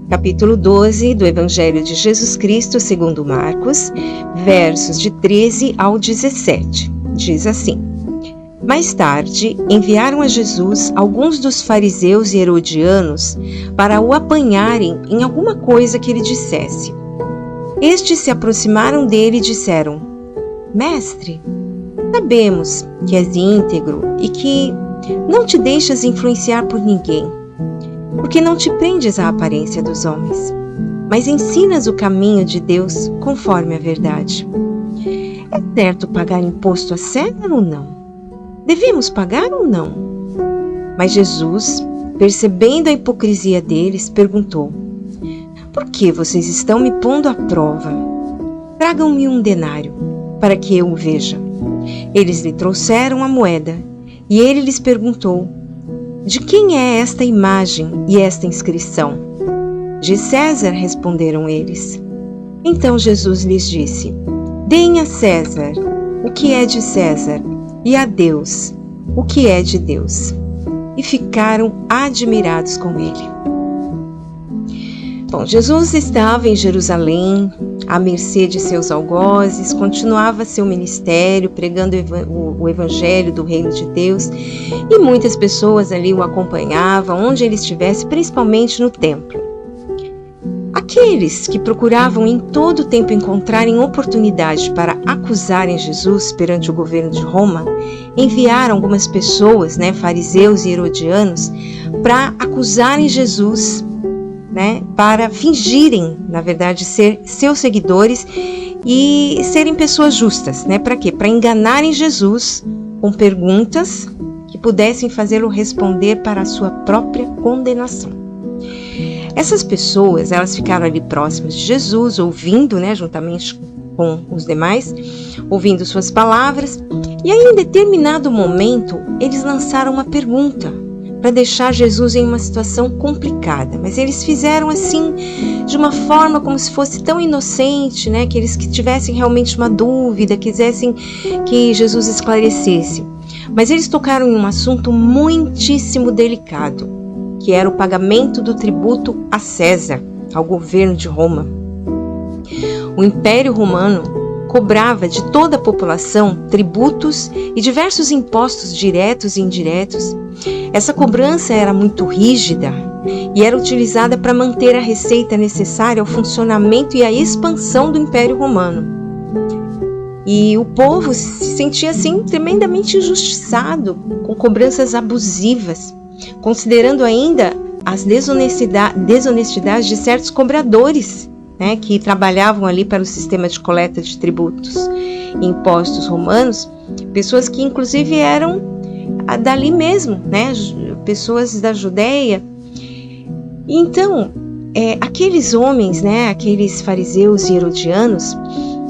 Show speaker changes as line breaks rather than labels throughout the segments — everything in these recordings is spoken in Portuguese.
capítulo 12 do Evangelho de Jesus Cristo segundo Marcos, versos de 13 ao 17. Diz assim: Mais tarde, enviaram a Jesus alguns dos fariseus e herodianos para o apanharem em alguma coisa que ele dissesse. Estes se aproximaram dele e disseram: Mestre, sabemos que és íntegro e que não te deixas influenciar por ninguém, porque não te prendes à aparência dos homens, mas ensinas o caminho de Deus conforme a verdade. É certo pagar imposto a César ou não? Devemos pagar ou não? Mas Jesus, percebendo a hipocrisia deles, perguntou: Por que vocês estão me pondo à prova? Tragam-me um denário, para que eu o veja. Eles lhe trouxeram a moeda, e ele lhes perguntou: De quem é esta imagem e esta inscrição? De César, responderam eles. Então Jesus lhes disse: Deem a César o que é de César, e a Deus o que é de Deus. E ficaram admirados com ele. Bom, Jesus estava em Jerusalém, à mercê de seus algozes, continuava seu ministério, pregando o evangelho do reino de Deus, e muitas pessoas ali o acompanhavam, onde ele estivesse, principalmente no templo. Aqueles que procuravam em todo o tempo encontrarem oportunidade para acusarem Jesus perante o governo de Roma, enviaram algumas pessoas, fariseus e herodianos, para acusarem Jesus, para fingirem, na verdade, ser seus seguidores e serem pessoas justas. Para quê? Para enganarem Jesus com perguntas que pudessem fazê-lo responder para a sua própria condenação. Essas pessoas, elas ficaram ali próximas de Jesus, ouvindo, juntamente com os demais, ouvindo suas palavras, e aí, em determinado momento, eles lançaram uma pergunta para deixar Jesus em uma situação complicada, mas eles fizeram assim de uma forma como se fosse tão inocente, que eles que tivessem realmente uma dúvida, quisessem que Jesus esclarecesse. Mas eles tocaram em um assunto muitíssimo delicado, que era o pagamento do tributo a César, ao governo de Roma. O Império Romano cobrava de toda a população tributos e diversos impostos diretos e indiretos. Essa cobrança era muito rígida e era utilizada para manter a receita necessária ao funcionamento e à expansão do Império Romano. E o povo se sentia assim tremendamente injustiçado, com cobranças abusivas, considerando ainda as desonestidades de certos cobradores, que trabalhavam ali para o sistema de coleta de tributos e impostos romanos, pessoas que inclusive eram dali mesmo, pessoas da Judeia. Então, aqueles homens, aqueles fariseus e herodianos,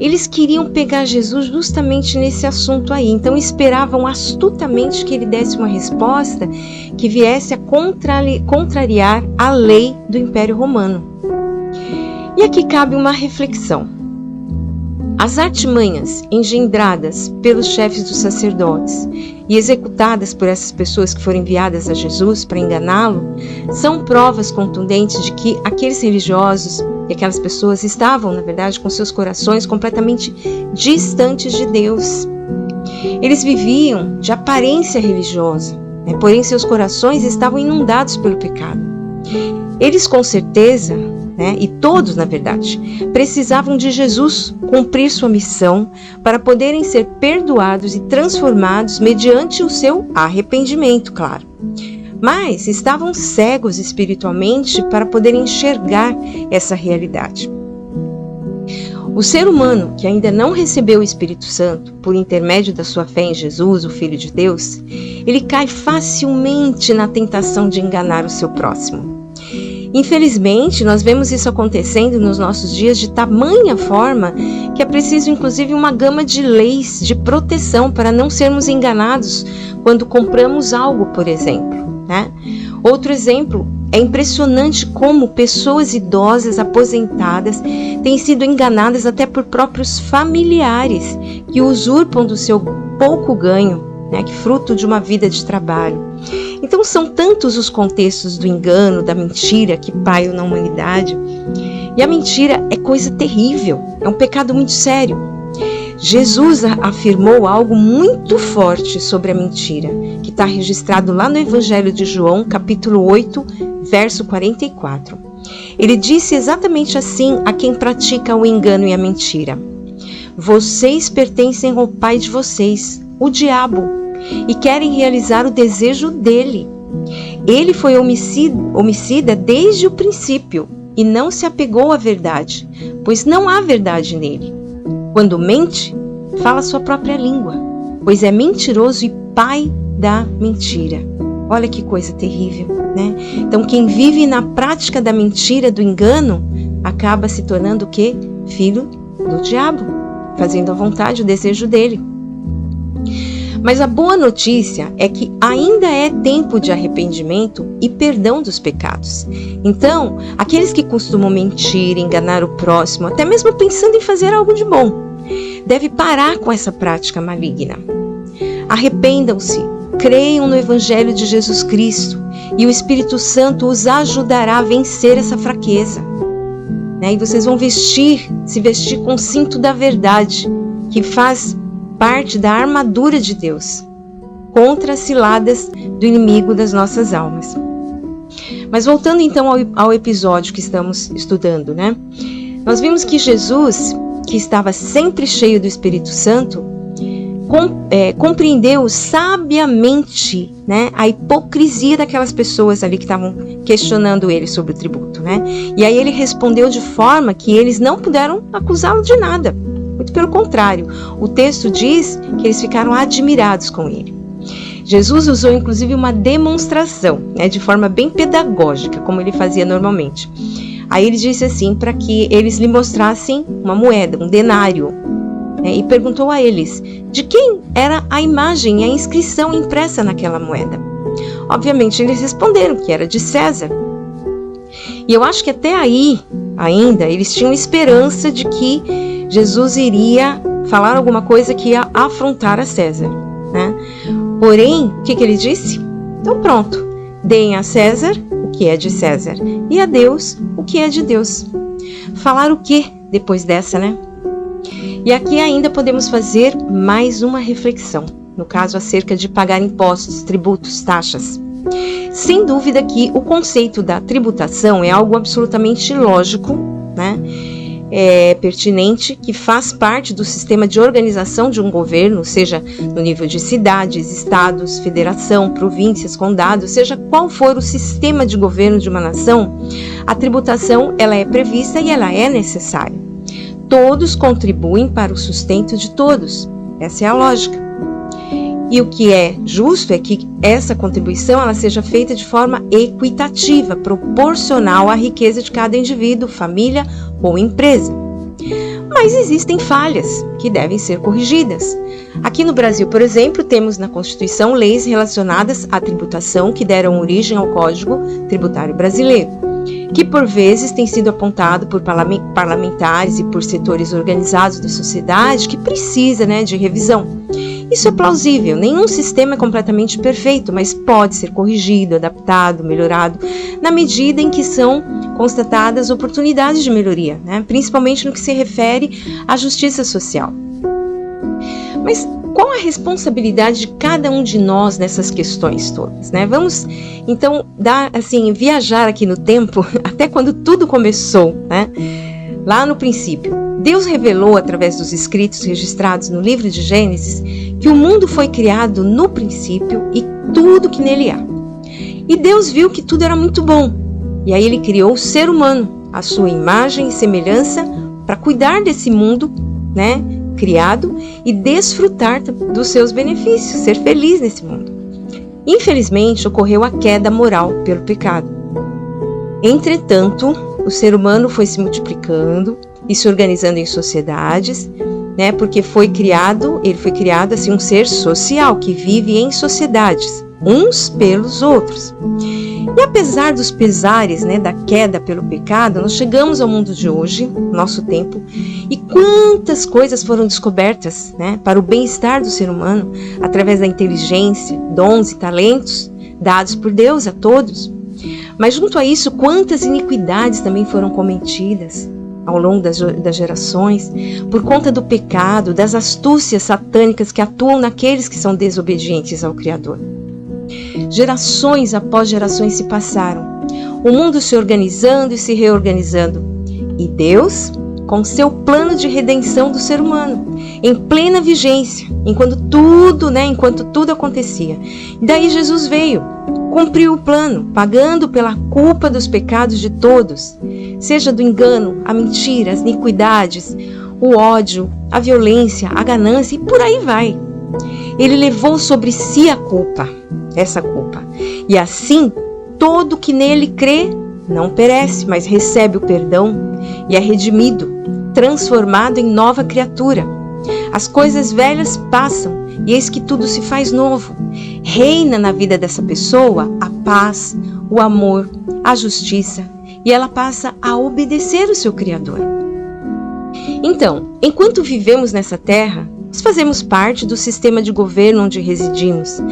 eles queriam pegar Jesus justamente nesse assunto aí. Então esperavam astutamente que ele desse uma resposta que viesse a contrariar a lei do Império Romano. E aqui cabe uma reflexão. As artimanhas engendradas pelos chefes dos sacerdotes e executadas por essas pessoas que foram enviadas a Jesus para enganá-lo são provas contundentes de que aqueles religiosos e aquelas pessoas estavam, na verdade, com seus corações completamente distantes de Deus. Eles viviam de aparência religiosa, porém seus corações estavam inundados pelo pecado. Eles, com certeza, e todos, na verdade, precisavam de Jesus cumprir sua missão para poderem ser perdoados e transformados mediante o seu arrependimento, claro. Mas estavam cegos espiritualmente para poderem enxergar essa realidade. O ser humano que ainda não recebeu o Espírito Santo por intermédio da sua fé em Jesus, o Filho de Deus, ele cai facilmente na tentação de enganar o seu próximo. Infelizmente, nós vemos isso acontecendo nos nossos dias de tamanha forma que é preciso, inclusive, uma gama de leis de proteção para não sermos enganados quando compramos algo, por exemplo. Outro exemplo, é impressionante como pessoas idosas, aposentadas, têm sido enganadas até por próprios familiares que usurpam do seu pouco ganho, que fruto de uma vida de trabalho. Então são tantos os contextos do engano, da mentira que pairam na humanidade. E a mentira é coisa terrível, é um pecado muito sério. Jesus afirmou algo muito forte sobre a mentira, que está registrado lá no Evangelho de João, capítulo 8, verso 44. Ele disse exatamente assim a quem pratica o engano e a mentira: vocês pertencem ao pai de vocês, o diabo, e querem realizar o desejo dele. Ele foi homicida desde o princípio e não se apegou à verdade, pois não há verdade nele. Quando mente, fala sua própria língua, pois é mentiroso e pai da mentira. Olha que coisa terrível, né? Então quem vive na prática da mentira, do engano, acaba se tornando o quê? Filho do diabo, fazendo a vontade, o desejo dele. Mas a boa notícia é que ainda é tempo de arrependimento e perdão dos pecados. Então, aqueles que costumam mentir, enganar o próximo, até mesmo pensando em fazer algo de bom, devem parar com essa prática maligna. Arrependam-se, creiam no Evangelho de Jesus Cristo e o Espírito Santo os ajudará a vencer essa fraqueza. E vocês vão se vestir com o cinto da verdade, que faz parte da armadura de Deus contra as ciladas do inimigo das nossas almas. Mas voltando então ao episódio que estamos estudando, nós vimos que Jesus, que estava sempre cheio do Espírito Santo, compreendeu sabiamente a hipocrisia daquelas pessoas ali que estavam questionando ele sobre o tributo. E aí ele respondeu de forma que eles não puderam acusá-lo de nada. Muito pelo contrário, o texto diz que eles ficaram admirados com ele. Jesus usou inclusive uma demonstração, de forma bem pedagógica, como ele fazia normalmente. Aí ele disse assim, para que eles lhe mostrassem uma moeda, um denário, e perguntou a eles de quem era a imagem e a inscrição impressa naquela moeda. Obviamente eles responderam que era de César. E eu acho que até aí, ainda, eles tinham esperança de que Jesus iria falar alguma coisa que ia afrontar a César. Porém, o que ele disse? Então pronto, deem a César o que é de César e a Deus o que é de Deus. Falar o que depois dessa, E aqui ainda podemos fazer mais uma reflexão, no caso acerca de pagar impostos, tributos, taxas. Sem dúvida que o conceito da tributação é algo absolutamente lógico, é pertinente, que faz parte do sistema de organização de um governo, seja no nível de cidades, estados, federação, províncias, condados, seja qual for o sistema de governo de uma nação, a tributação ela é prevista e ela é necessária. Todos contribuem para o sustento de todos. Essa é a lógica. E o que é justo é que essa contribuição ela seja feita de forma equitativa, proporcional à riqueza de cada indivíduo, família ou empresa. Mas existem falhas que devem ser corrigidas. Aqui no Brasil, por exemplo, temos na Constituição leis relacionadas à tributação que deram origem ao Código Tributário Brasileiro, que por vezes tem sido apontado por parlamentares e por setores organizados da sociedade que precisa de revisão. Isso é plausível, nenhum sistema é completamente perfeito, mas pode ser corrigido, adaptado, melhorado, na medida em que são constatadas oportunidades de melhoria, principalmente no que se refere à justiça social. Mas qual a responsabilidade de cada um de nós nessas questões todas? Vamos então viajar aqui no tempo, até quando tudo começou, lá no princípio. Deus revelou através dos escritos registrados no livro de Gênesis que o mundo foi criado no princípio e tudo que nele há. E Deus viu que tudo era muito bom. E aí ele criou o ser humano, a sua imagem e semelhança, para cuidar desse mundo, criado e desfrutar dos seus benefícios, ser feliz nesse mundo. Infelizmente, ocorreu a queda moral pelo pecado. Entretanto, o ser humano foi se multiplicando e se organizando em sociedades, porque ele foi criado assim um ser social que vive em sociedades, uns pelos outros. E apesar dos pesares, da queda pelo pecado, nós chegamos ao mundo de hoje, nosso tempo, e quantas coisas foram descobertas, para o bem-estar do ser humano, através da inteligência, dons e talentos, dados por Deus a todos. Mas junto a isso, quantas iniquidades também foram cometidas ao longo das gerações, por conta do pecado, das astúcias satânicas que atuam naqueles que são desobedientes ao Criador. Gerações após gerações se passaram, o mundo se organizando e se reorganizando, e Deus, com seu plano de redenção do ser humano, em plena vigência, enquanto tudo acontecia. E daí Jesus veio, cumpriu o plano, pagando pela culpa dos pecados de todos, seja do engano, a mentira, as iniquidades, o ódio, a violência, a ganância e por aí vai. Ele levou sobre si a culpa, essa culpa, e assim todo que nele crê não perece, mas recebe o perdão e é redimido, transformado em nova criatura. As coisas velhas passam e eis que tudo se faz novo. Reina na vida dessa pessoa a paz, o amor, a justiça, e ela passa a obedecer o seu Criador. Então, enquanto vivemos nessa terra, nós fazemos parte do sistema de governo onde residimos.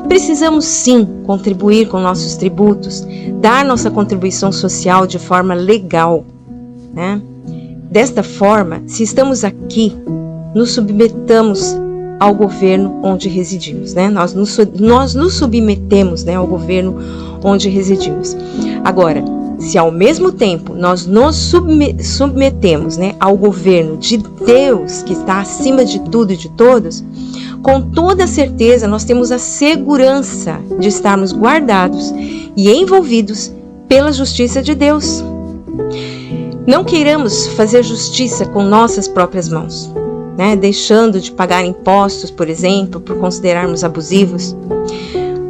Precisamos sim contribuir com nossos tributos, dar nossa contribuição social de forma legal, né? Desta forma, se estamos aqui, nos submetamos ao governo onde residimos, né? Nós nos submetemos, né, ao governo onde residimos. Agora, se ao mesmo tempo nós nos submetemos, né, ao governo de Deus, que está acima de tudo e de todos, com toda certeza nós temos a segurança de estarmos guardados e envolvidos pela justiça de Deus. Não queiramos fazer justiça com nossas próprias mãos, né, deixando de pagar impostos, por exemplo, por considerarmos abusivos.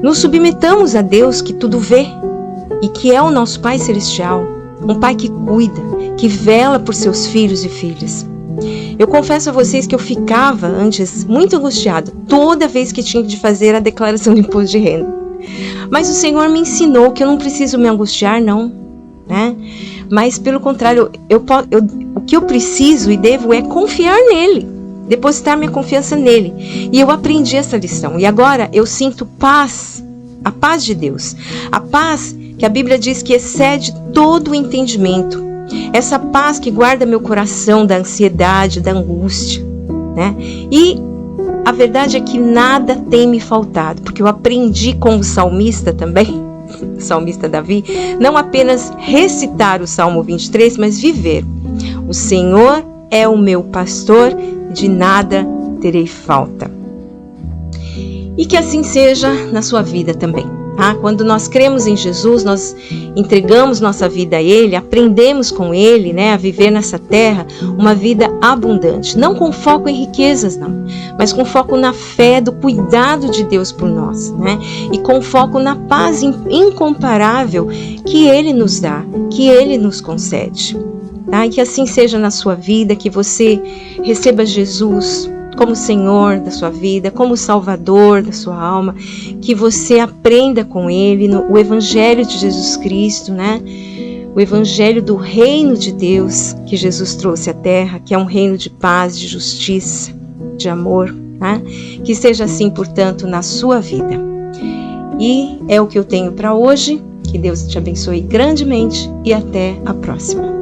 Nos submetamos a Deus que tudo vê e que é o nosso Pai Celestial, um Pai que cuida, que vela por seus filhos e filhas. Eu confesso a vocês que eu ficava antes muito angustiada toda vez que tinha de fazer a declaração de imposto de renda. Mas o Senhor me ensinou que eu não preciso me angustiar, não, né? Mas pelo contrário, o que eu preciso e devo é confiar nele, depositar minha confiança nele. E eu aprendi essa lição. E agora eu sinto paz, a paz de Deus, a paz que a Bíblia diz que excede todo o entendimento. Essa paz que guarda meu coração da ansiedade, da angústia, né? E a verdade é que nada tem me faltado, porque eu aprendi com o salmista também, o salmista Davi, não apenas recitar o Salmo 23, mas viver. O Senhor é o meu pastor, de nada terei falta. E que assim seja na sua vida também. Quando nós cremos em Jesus, nós entregamos nossa vida a Ele, aprendemos com Ele, né, a viver nessa terra uma vida abundante, não com foco em riquezas, não, mas com foco na fé do cuidado de Deus por nós, né, e com foco na paz incomparável que Ele nos dá, que Ele nos concede. E que assim seja na sua vida, que você receba Jesus como Senhor da sua vida, como Salvador da sua alma, que você aprenda com Ele o Evangelho de Jesus Cristo, né? O Evangelho do Reino de Deus que Jesus trouxe à Terra, que é um reino de paz, de justiça, de amor, né? Que seja assim, portanto, na sua vida. E é o que eu tenho para hoje. Que Deus te abençoe grandemente e até a próxima.